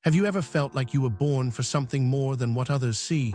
Have you ever felt like you were born for something more than what others see?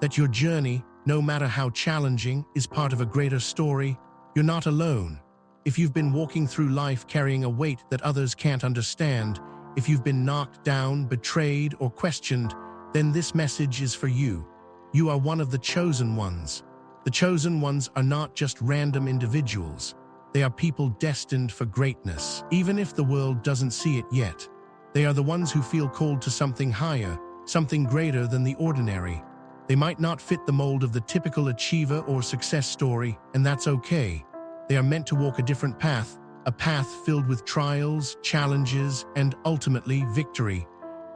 That your journey, no matter how challenging, is part of a greater story? You're not alone. If you've been walking through life carrying a weight that others can't understand, if you've been knocked down, betrayed, or questioned, then this message is for you. You are one of the chosen ones. The chosen ones are not just random individuals. They are people destined for greatness, even if the world doesn't see it yet. They are the ones who feel called to something higher, something greater than the ordinary. They might not fit the mold of the typical achiever or success story, and that's okay. They are meant to walk a different path, a path filled with trials, challenges, and ultimately victory.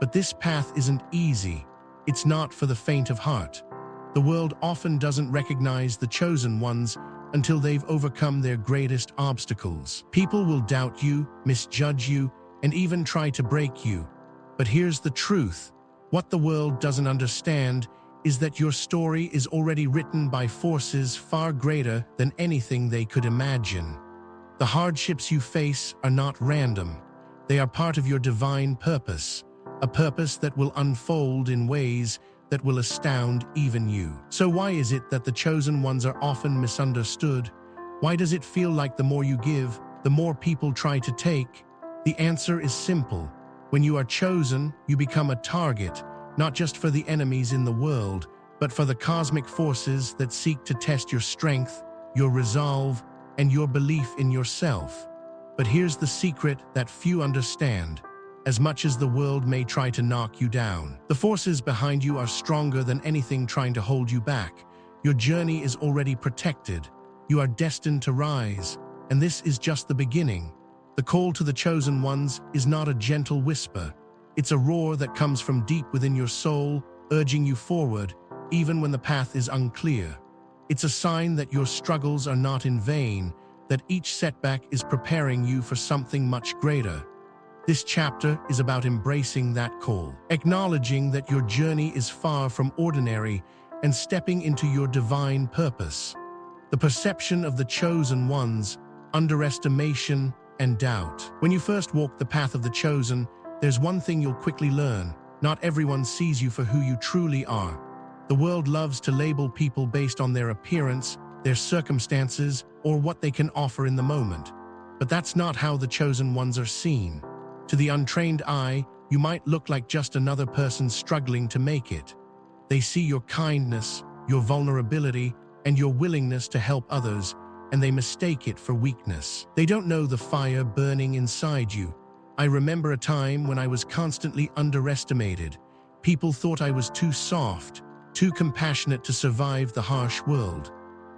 But this path isn't easy. It's not for the faint of heart. The world often doesn't recognize the chosen ones until they've overcome their greatest obstacles. People will doubt you, misjudge you, and even try to break you. But here's the truth. What the world doesn't understand is that your story is already written by forces far greater than anything they could imagine. The hardships you face are not random. They are part of your divine purpose, a purpose that will unfold in ways that will astound even you. So why is it that the chosen ones are often misunderstood? Why does it feel like the more you give, the more people try to take? The answer is simple. When you are chosen, you become a target, not just for the enemies in the world, but for the cosmic forces that seek to test your strength, your resolve, and your belief in yourself. But here's the secret that few understand. As much as the world may try to knock you down, the forces behind you are stronger than anything trying to hold you back. Your journey is already protected. You are destined to rise, and this is just the beginning. The call to the chosen ones is not a gentle whisper. It's a roar that comes from deep within your soul, urging you forward, even when the path is unclear. It's a sign that your struggles are not in vain, that each setback is preparing you for something much greater. This chapter is about embracing that call, acknowledging that your journey is far from ordinary and stepping into your divine purpose. The perception of the chosen ones, underestimation, and doubt. When you first walk the path of the chosen, there's one thing you'll quickly learn. Not everyone sees you for who you truly are. The world loves to label people based on their appearance, their circumstances, or what they can offer in the moment. But that's not how the chosen ones are seen. To the untrained eye, you might look like just another person struggling to make it. They see your kindness, your vulnerability, and your willingness to help others, and they mistake it for weakness. They don't know the fire burning inside you. I remember a time when I was constantly underestimated. People thought I was too soft, too compassionate to survive the harsh world.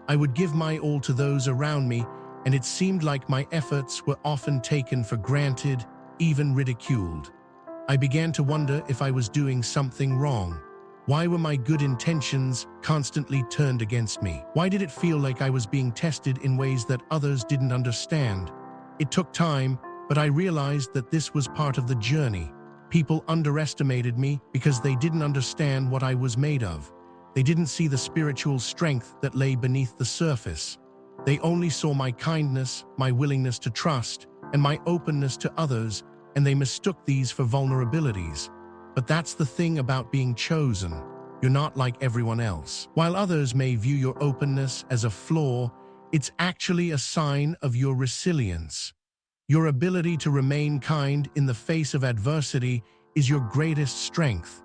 I would give my all to those around me, and it seemed like my efforts were often taken for granted, even ridiculed. I began to wonder if I was doing something wrong. Why were my good intentions constantly turned against me? Why did it feel like I was being tested in ways that others didn't understand? It took time, but I realized that this was part of the journey. People underestimated me because they didn't understand what I was made of. They didn't see the spiritual strength that lay beneath the surface. They only saw my kindness, my willingness to trust, and my openness to others, and they mistook these for vulnerabilities. But that's the thing about being chosen. You're not like everyone else. While others may view your openness as a flaw, it's actually a sign of your resilience. Your ability to remain kind in the face of adversity is your greatest strength.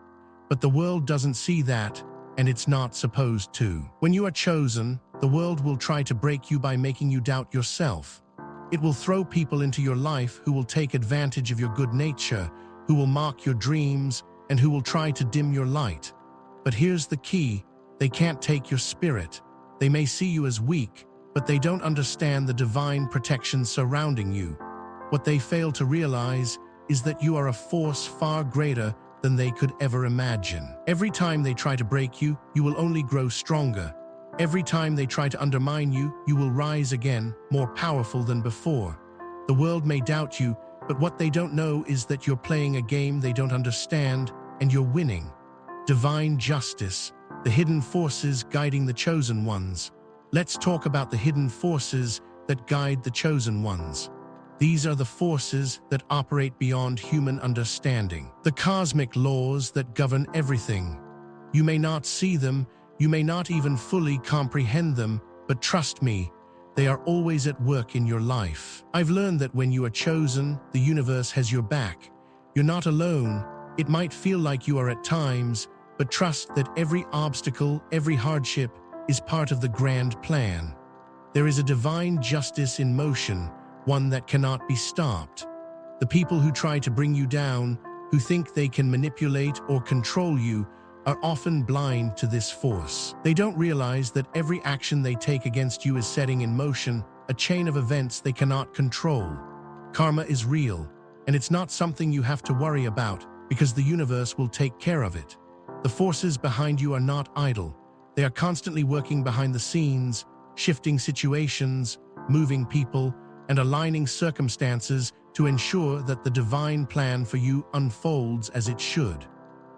But the world doesn't see that, and it's not supposed to. When you are chosen, the world will try to break you by making you doubt yourself. It will throw people into your life who will take advantage of your good nature, who will mock your dreams, and who will try to dim your light. But here's the key: they can't take your spirit. They may see you as weak, but they don't understand the divine protection surrounding you. What they fail to realize is that you are a force far greater than they could ever imagine. Every time they try to break you, you will only grow stronger. Every time they try to undermine you, you will rise again, more powerful than before. The world may doubt you, but what they don't know is that you're playing a game they don't understand, and you're winning. Divine justice, the hidden forces guiding the chosen ones. Let's talk about the hidden forces that guide the chosen ones. These are the forces that operate beyond human understanding, the cosmic laws that govern everything. You may not see them, you may not even fully comprehend them, but trust me, they are always at work in your life. I've learned that when you are chosen, the universe has your back. You're not alone. It might feel like you are at times, but trust that every obstacle, every hardship, is part of the grand plan. There is a divine justice in motion, one that cannot be stopped. The people who try to bring you down, who think they can manipulate or control you, are often blind to this force. They don't realize that every action they take against you is setting in motion a chain of events they cannot control. Karma is real, and it's not something you have to worry about because the universe will take care of it. The forces behind you are not idle. They are constantly working behind the scenes, shifting situations, moving people, and aligning circumstances to ensure that the divine plan for you unfolds as it should.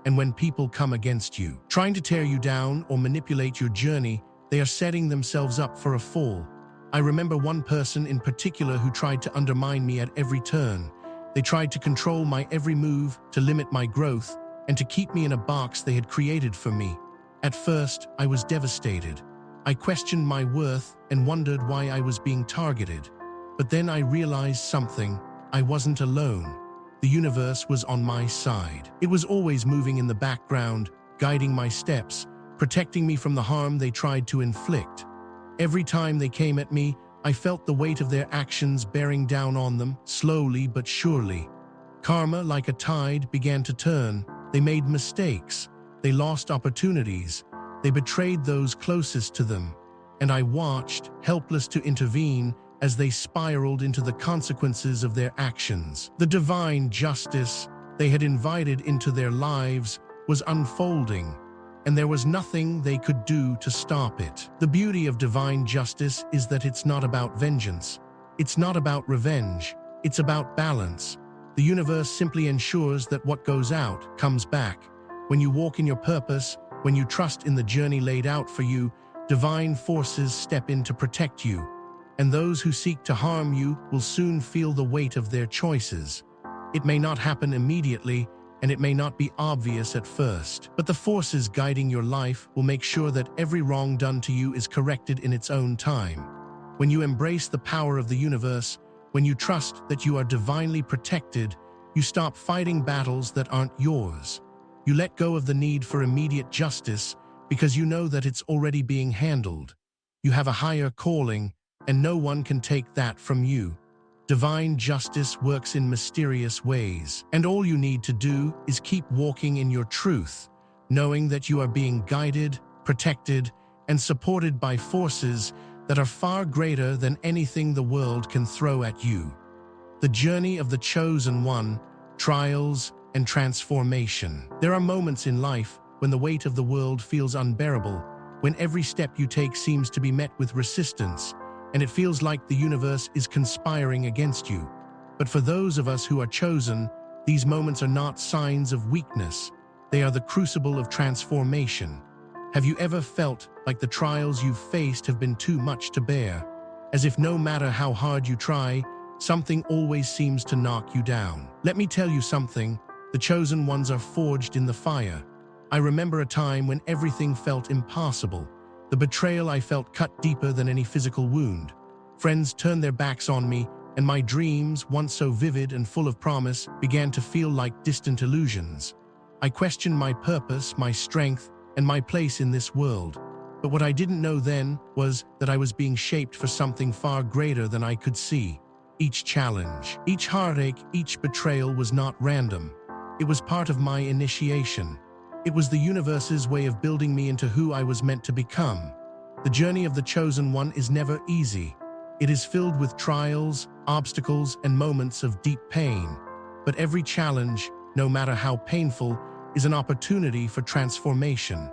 And when people come against you, trying to tear you down or manipulate your journey, they are setting themselves up for a fall. I remember one person in particular who tried to undermine me at every turn. They tried to control my every move, to limit my growth, and to keep me in a box they had created for me. At first, I was devastated. I questioned my worth and wondered why I was being targeted. But then I realized something. I wasn't alone. The universe was on my side. It was always moving in the background, guiding my steps, protecting me from the harm they tried to inflict. Every time they came at me, I felt the weight of their actions bearing down on them, slowly but surely. Karma, like a tide, began to turn. They made mistakes. They lost opportunities. They betrayed those closest to them. And I watched, helpless to intervene, as they spiraled into the consequences of their actions. The divine justice they had invited into their lives was unfolding, and there was nothing they could do to stop it. The beauty of divine justice is that it's not about vengeance. It's not about revenge. It's about balance. The universe simply ensures that what goes out comes back. When you walk in your purpose, when you trust in the journey laid out for you, divine forces step in to protect you. And those who seek to harm you will soon feel the weight of their choices. It may not happen immediately, and it may not be obvious at first, but the forces guiding your life will make sure that every wrong done to you is corrected in its own time. When you embrace the power of the universe, when you trust that you are divinely protected, you stop fighting battles that aren't yours. You let go of the need for immediate justice because you know that it's already being handled. You have a higher calling, and no one can take that from you. Divine justice works in mysterious ways, and all you need to do is keep walking in your truth, knowing that you are being guided, protected, and supported by forces that are far greater than anything the world can throw at you. The journey of the chosen one, trials and transformation. There are moments in life when the weight of the world feels unbearable, when every step you take seems to be met with resistance, and it feels like the universe is conspiring against you. But for those of us who are chosen, these moments are not signs of weakness. They are the crucible of transformation. Have you ever felt like the trials you've faced have been too much to bear? As if no matter how hard you try, something always seems to knock you down. Let me tell you something. The chosen ones are forged in the fire. I remember a time when everything felt impossible. The betrayal I felt cut deeper than any physical wound. Friends turned their backs on me, and my dreams, once so vivid and full of promise, began to feel like distant illusions. I questioned my purpose, my strength, and my place in this world. But what I didn't know then was that I was being shaped for something far greater than I could see. Each challenge, each heartache, each betrayal was not random. It was part of my initiation. It was the universe's way of building me into who I was meant to become. The journey of the chosen one is never easy. It is filled with trials, obstacles, and moments of deep pain. But every challenge, no matter how painful, is an opportunity for transformation.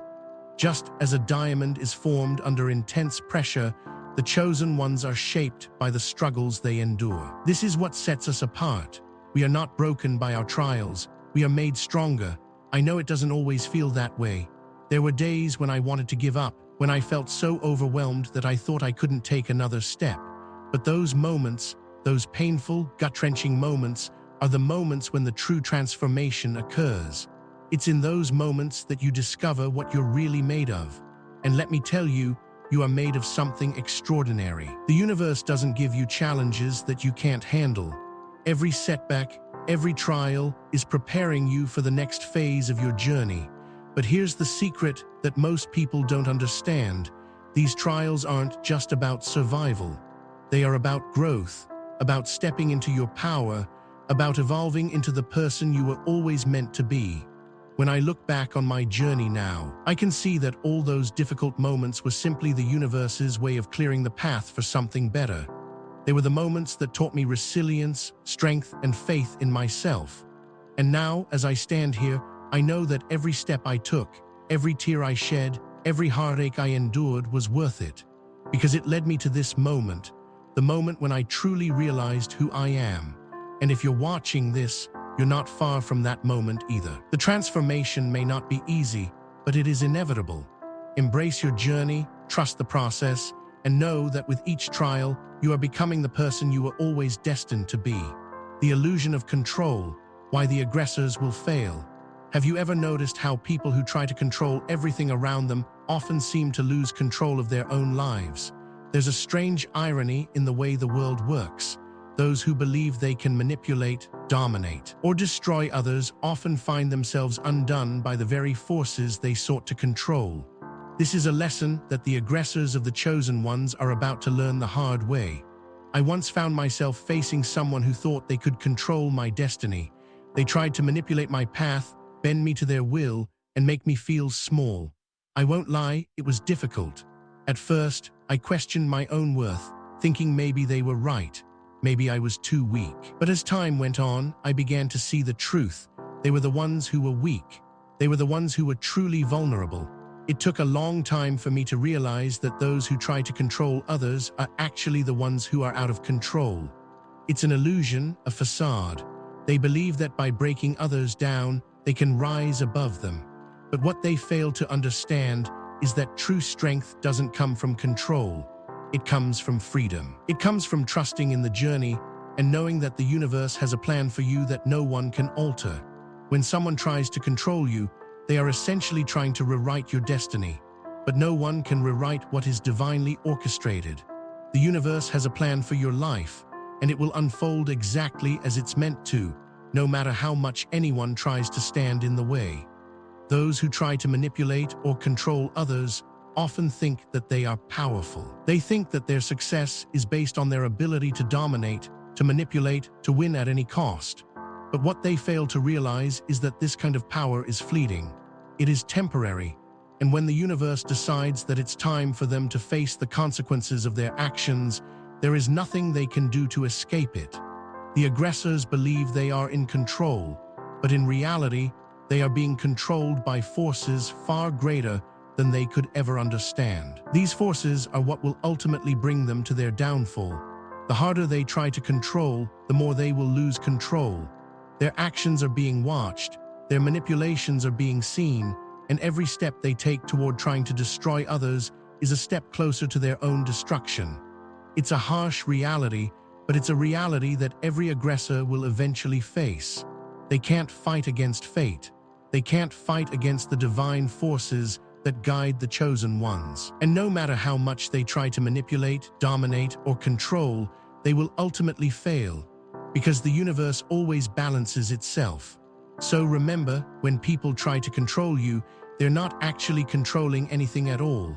Just as a diamond is formed under intense pressure, the chosen ones are shaped by the struggles they endure. This is what sets us apart. We are not broken by our trials. We are made stronger. I know it doesn't always feel that way. There were days when I wanted to give up, when I felt so overwhelmed that I thought I couldn't take another step. But those moments, those painful, gut-wrenching moments are the moments when the true transformation occurs. It's in those moments that you discover what you're really made of. And let me tell you, you are made of something extraordinary. The universe doesn't give you challenges that you can't handle. Every setback, every trial is preparing you for the next phase of your journey. But here's the secret that most people don't understand. These trials aren't just about survival. They are about growth, about stepping into your power, about evolving into the person you were always meant to be. When I look back on my journey now, I can see that all those difficult moments were simply the universe's way of clearing the path for something better. They were the moments that taught me resilience, strength, and faith in myself. And now, as I stand here, I know that every step I took, every tear I shed, every heartache I endured was worth it. Because it led me to this moment, the moment when I truly realized who I am. And if you're watching this, you're not far from that moment either. The transformation may not be easy, but it is inevitable. Embrace your journey, trust the process, and know that with each trial, you are becoming the person you were always destined to be. The illusion of control, why the aggressors will fail. Have you ever noticed how people who try to control everything around them often seem to lose control of their own lives? There's a strange irony in the way the world works. Those who believe they can manipulate, dominate, or destroy others often find themselves undone by the very forces they sought to control. This is a lesson that the aggressors of the chosen ones are about to learn the hard way. I once found myself facing someone who thought they could control my destiny. They tried to manipulate my path, bend me to their will, and make me feel small. I won't lie, it was difficult. At first, I questioned my own worth, thinking maybe they were right. Maybe I was too weak. But as time went on, I began to see the truth. They were the ones who were weak. They were the ones who were truly vulnerable. It took a long time for me to realize that those who try to control others are actually the ones who are out of control. It's an illusion, a facade. They believe that by breaking others down, they can rise above them. But what they fail to understand is that true strength doesn't come from control. It comes from freedom. It comes from trusting in the journey and knowing that the universe has a plan for you that no one can alter. When someone tries to control you, they are essentially trying to rewrite your destiny. But no one can rewrite what is divinely orchestrated. The universe has a plan for your life, and it will unfold exactly as it's meant to, no matter how much anyone tries to stand in the way. Those who try to manipulate or control others often think that they are powerful. They think that their success is based on their ability to dominate, to manipulate, to win at any cost. But what they fail to realize is that this kind of power is fleeting. It is temporary, and when the universe decides that it's time for them to face the consequences of their actions, there is nothing they can do to escape it. The aggressors believe they are in control, but in reality, they are being controlled by forces far greater than they could ever understand. These forces are what will ultimately bring them to their downfall. The harder they try to control, the more they will lose control. Their actions are being watched, their manipulations are being seen, and every step they take toward trying to destroy others is a step closer to their own destruction. It's a harsh reality, but it's a reality that every aggressor will eventually face. They can't fight against fate. They can't fight against the divine forces that guide the chosen ones. And no matter how much they try to manipulate, dominate, or control, they will ultimately fail, because the universe always balances itself. So remember, when people try to control you, they're not actually controlling anything at all.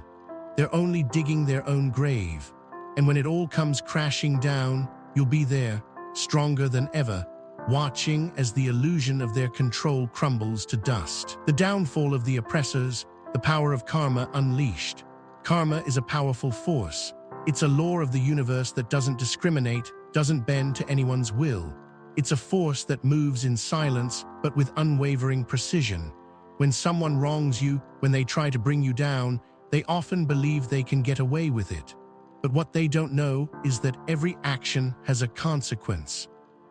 They're only digging their own grave. And when it all comes crashing down, you'll be there, stronger than ever, watching as the illusion of their control crumbles to dust. The downfall of the oppressors, the power of karma unleashed. Karma is a powerful force. It's a law of the universe that doesn't discriminate, doesn't bend to anyone's will. It's a force that moves in silence, but with unwavering precision. When someone wrongs you, when they try to bring you down, they often believe they can get away with it. But what they don't know is that every action has a consequence.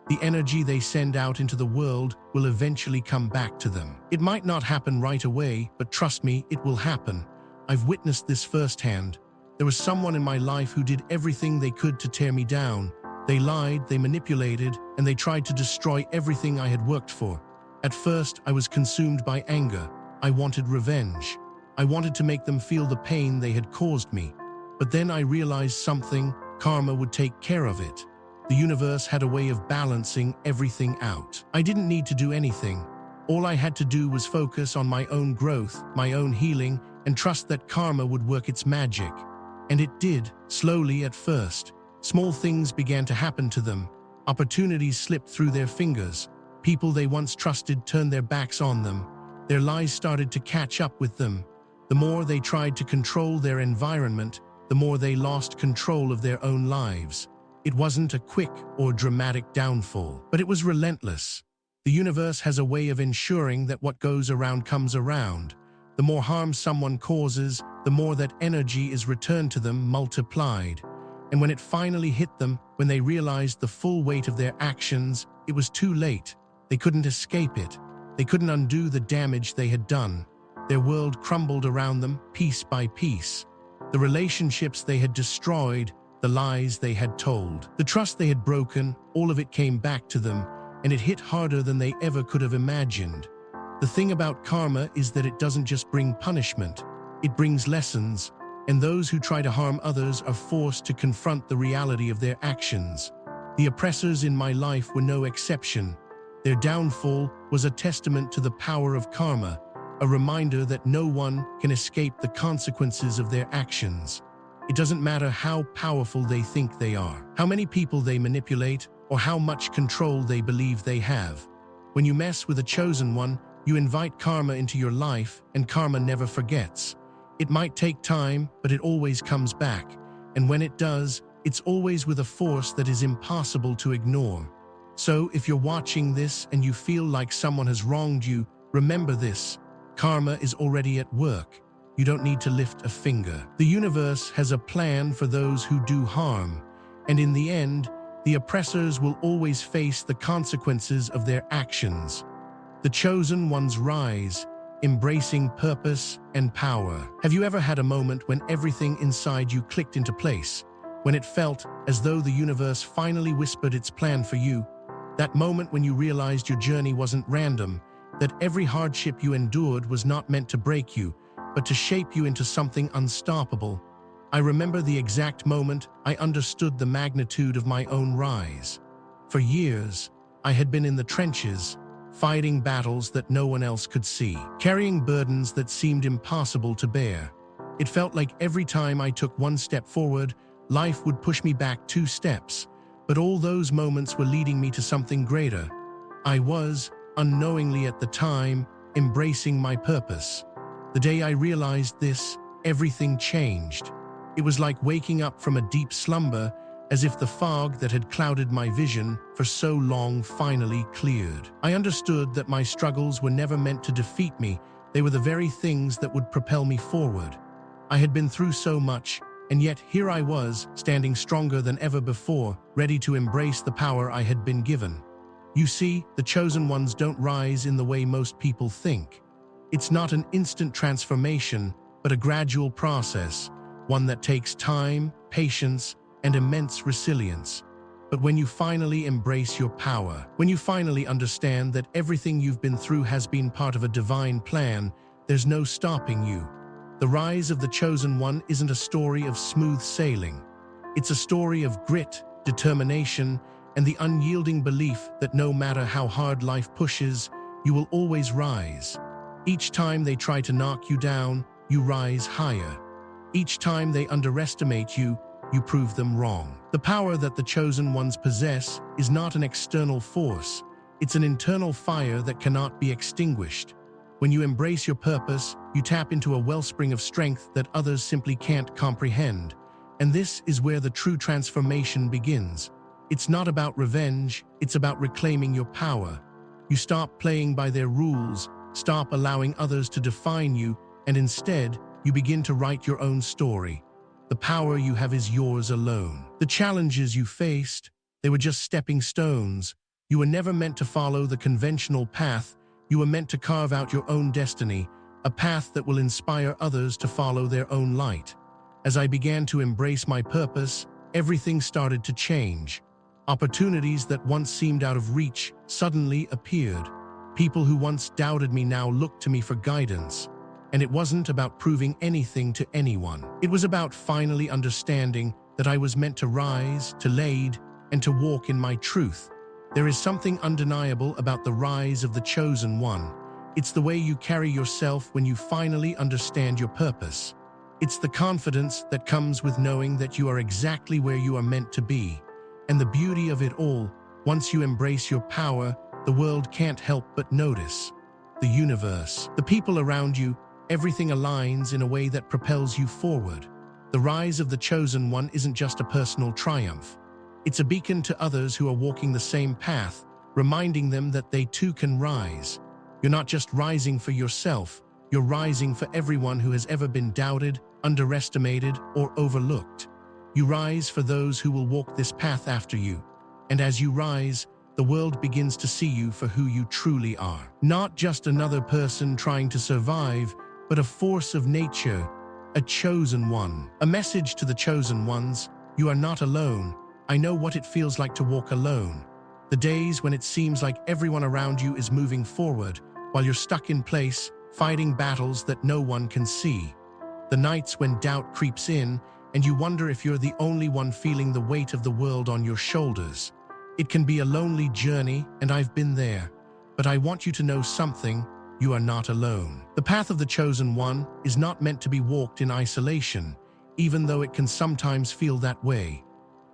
The energy they send out into the world will eventually come back to them. It might not happen right away, but trust me, it will happen. I've witnessed this firsthand. There was someone in my life who did everything they could to tear me down. They lied, they manipulated, and they tried to destroy everything I had worked for. At first, I was consumed by anger. I wanted revenge. I wanted to make them feel the pain they had caused me. But then I realized something: karma would take care of it. The universe had a way of balancing everything out. I didn't need to do anything. All I had to do was focus on my own growth, my own healing, and trust that karma would work its magic. And it did, slowly at first. Small things began to happen to them. Opportunities slipped through their fingers. People they once trusted turned their backs on them. Their lies started to catch up with them. The more they tried to control their environment, the more they lost control of their own lives. It wasn't a quick or dramatic downfall, but it was relentless. The universe has a way of ensuring that what goes around comes around. The more harm someone causes, the more that energy is returned to them multiplied. And when it finally hit them, when they realized the full weight of their actions, it was too late. They couldn't escape it. They couldn't undo the damage they had done. Their world crumbled around them, piece by piece. The relationships they had destroyed, the lies they had told, the trust they had broken, all of it came back to them, and it hit harder than they ever could have imagined. The thing about karma is that it doesn't just bring punishment, it brings lessons, and those who try to harm others are forced to confront the reality of their actions. The oppressors in my life were no exception. Their downfall was a testament to the power of karma, a reminder that no one can escape the consequences of their actions. It doesn't matter how powerful they think they are, how many people they manipulate, or how much control they believe they have. When you mess with a chosen one, you invite karma into your life, and karma never forgets. It might take time, but it always comes back. And when it does, it's always with a force that is impossible to ignore. So if you're watching this and you feel like someone has wronged you, remember this: karma is already at work. You don't need to lift a finger. The universe has a plan for those who do harm, and in the end, the oppressors will always face the consequences of their actions. The chosen ones rise, embracing purpose and power. Have you ever had a moment when everything inside you clicked into place? When it felt as though the universe finally whispered its plan for you? That moment when you realized your journey wasn't random, that every hardship you endured was not meant to break you, but to shape you into something unstoppable. I remember the exact moment I understood the magnitude of my own rise. For years, I had been in the trenches, fighting battles that no one else could see, carrying burdens that seemed impossible to bear. It felt like every time I took one step forward, life would push me back 2 steps, but all those moments were leading me to something greater. I was, unknowingly at the time, embracing my purpose. The day I realized this, everything changed. It was like waking up from a deep slumber, as if the fog that had clouded my vision for so long finally cleared. I understood that my struggles were never meant to defeat me. They were the very things that would propel me forward. I had been through so much, and yet here I was, standing stronger than ever before, ready to embrace the power I had been given. You see, the chosen ones don't rise in the way most people think. It's not an instant transformation, but a gradual process, one that takes time, patience, and immense resilience. But when you finally embrace your power, when you finally understand that everything you've been through has been part of a divine plan, there's no stopping you. The rise of the chosen one isn't a story of smooth sailing. It's a story of grit, determination, and the unyielding belief that no matter how hard life pushes, you will always rise. Each time they try to knock you down, you rise higher. Each time they underestimate you, you prove them wrong. The power that the chosen ones possess is not an external force. It's an internal fire that cannot be extinguished. When you embrace your purpose, you tap into a wellspring of strength that others simply can't comprehend. And this is where the true transformation begins. It's not about revenge, it's about reclaiming your power. You stop playing by their rules, stop allowing others to define you, and instead, you begin to write your own story. The power you have is yours alone. The challenges you faced, they were just stepping stones. You were never meant to follow the conventional path. You were meant to carve out your own destiny, a path that will inspire others to follow their own light. As I began to embrace my purpose, everything started to change. Opportunities that once seemed out of reach suddenly appeared. People who once doubted me now looked to me for guidance. And it wasn't about proving anything to anyone. It was about finally understanding that I was meant to rise, to lead, and to walk in my truth. There is something undeniable about the rise of the chosen one. It's the way you carry yourself when you finally understand your purpose. It's the confidence that comes with knowing that you are exactly where you are meant to be. And the beauty of it all, once you embrace your power, the world can't help but notice. The universe, the people around you, everything aligns in a way that propels you forward. The rise of the chosen one isn't just a personal triumph. It's a beacon to others who are walking the same path, reminding them that they too can rise. You're not just rising for yourself, you're rising for everyone who has ever been doubted, underestimated, or overlooked. You rise for those who will walk this path after you. And as you rise, the world begins to see you for who you truly are. Not just another person trying to survive, but a force of nature, a chosen one. A message to the chosen ones: you are not alone. I know what it feels like to walk alone. The days when it seems like everyone around you is moving forward, while you're stuck in place, fighting battles that no one can see. The nights when doubt creeps in, and you wonder if you're the only one feeling the weight of the world on your shoulders. It can be a lonely journey, and I've been there. But I want you to know something: you are not alone. The path of the chosen one is not meant to be walked in isolation, even though it can sometimes feel that way.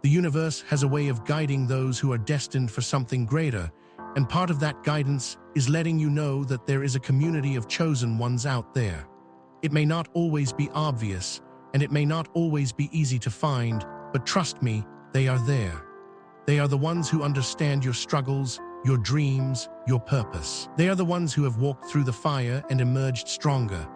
The universe has a way of guiding those who are destined for something greater, and part of that guidance is letting you know that there is a community of chosen ones out there. It may not always be obvious, and it may not always be easy to find, but trust me, they are there. They are the ones who understand your struggles, your dreams, your purpose. They are the ones who have walked through the fire and emerged stronger.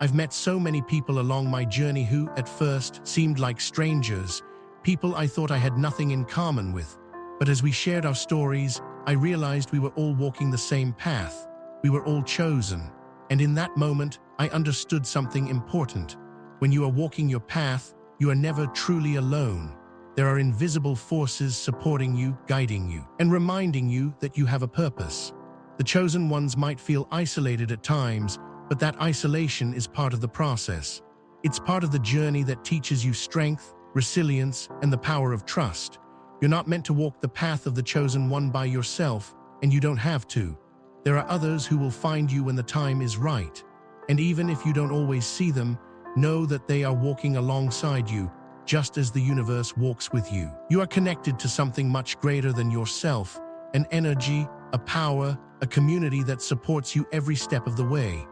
I've met so many people along my journey who, at first, seemed like strangers, people I thought I had nothing in common with. But as we shared our stories, I realized we were all walking the same path. We were all chosen. And in that moment, I understood something important. When you are walking your path, you are never truly alone. There are invisible forces supporting you, guiding you, and reminding you that you have a purpose. The chosen ones might feel isolated at times, but that isolation is part of the process. It's part of the journey that teaches you strength, resilience, and the power of trust. You're not meant to walk the path of the chosen one by yourself, and you don't have to. There are others who will find you when the time is right. And even if you don't always see them, know that they are walking alongside you, just as the universe walks with you. You are connected to something much greater than yourself, an energy, a power, a community that supports you every step of the way.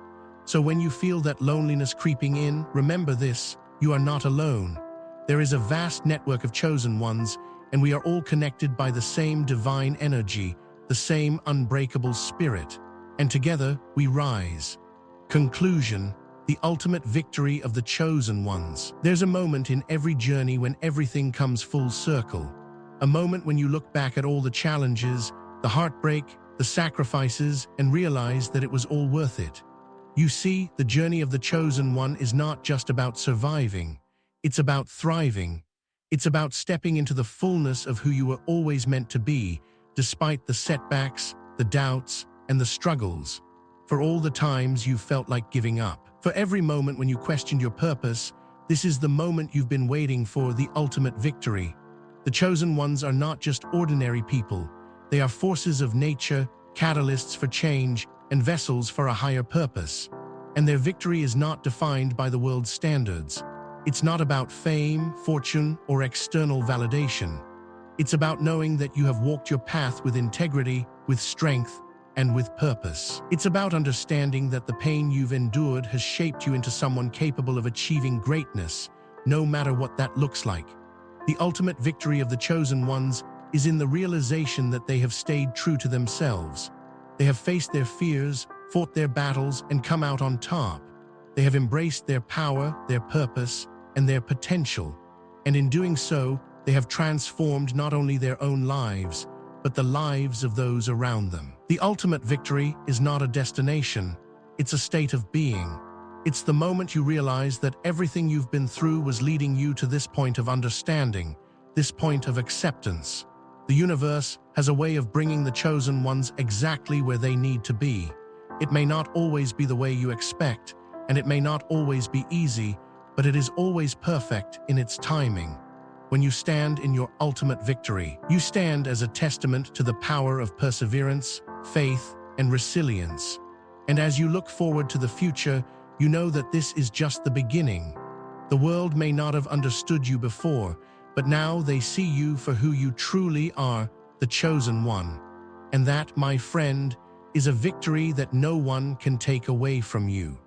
So when you feel that loneliness creeping in, remember this: you are not alone. There is a vast network of chosen ones, and we are all connected by the same divine energy, the same unbreakable spirit. And together, we rise. Conclusion: the ultimate victory of the chosen ones. There's a moment in every journey when everything comes full circle. A moment when you look back at all the challenges, the heartbreak, the sacrifices, and realize that it was all worth it. You see, the journey of the chosen one is not just about surviving. It's about thriving. It's about stepping into the fullness of who you were always meant to be, despite the setbacks, the doubts, and the struggles. For all the times you felt like giving up. For every moment when you questioned your purpose, this is the moment you've been waiting for, the ultimate victory. The chosen ones are not just ordinary people. They are forces of nature, catalysts for change, and vessels for a higher purpose. And their victory is not defined by the world's standards. It's not about fame, fortune, or external validation. It's about knowing that you have walked your path with integrity, with strength, and with purpose. It's about understanding that the pain you've endured has shaped you into someone capable of achieving greatness, no matter what that looks like. The ultimate victory of the chosen ones is in the realization that they have stayed true to themselves. They have faced their fears, fought their battles, and come out on top. They have embraced their power, their purpose, and their potential. And in doing so, they have transformed not only their own lives, but the lives of those around them. The ultimate victory is not a destination, it's a state of being. It's the moment you realize that everything you've been through was leading you to this point of understanding, this point of acceptance. The universe has a way of bringing the chosen ones exactly where they need to be. It may not always be the way you expect, and it may not always be easy, but it is always perfect in its timing. When you stand in your ultimate victory, you stand as a testament to the power of perseverance, faith, and resilience. And as you look forward to the future, you know that this is just the beginning. The world may not have understood you before, but now they see you for who you truly are, the chosen one. And that, my friend, is a victory that no one can take away from you.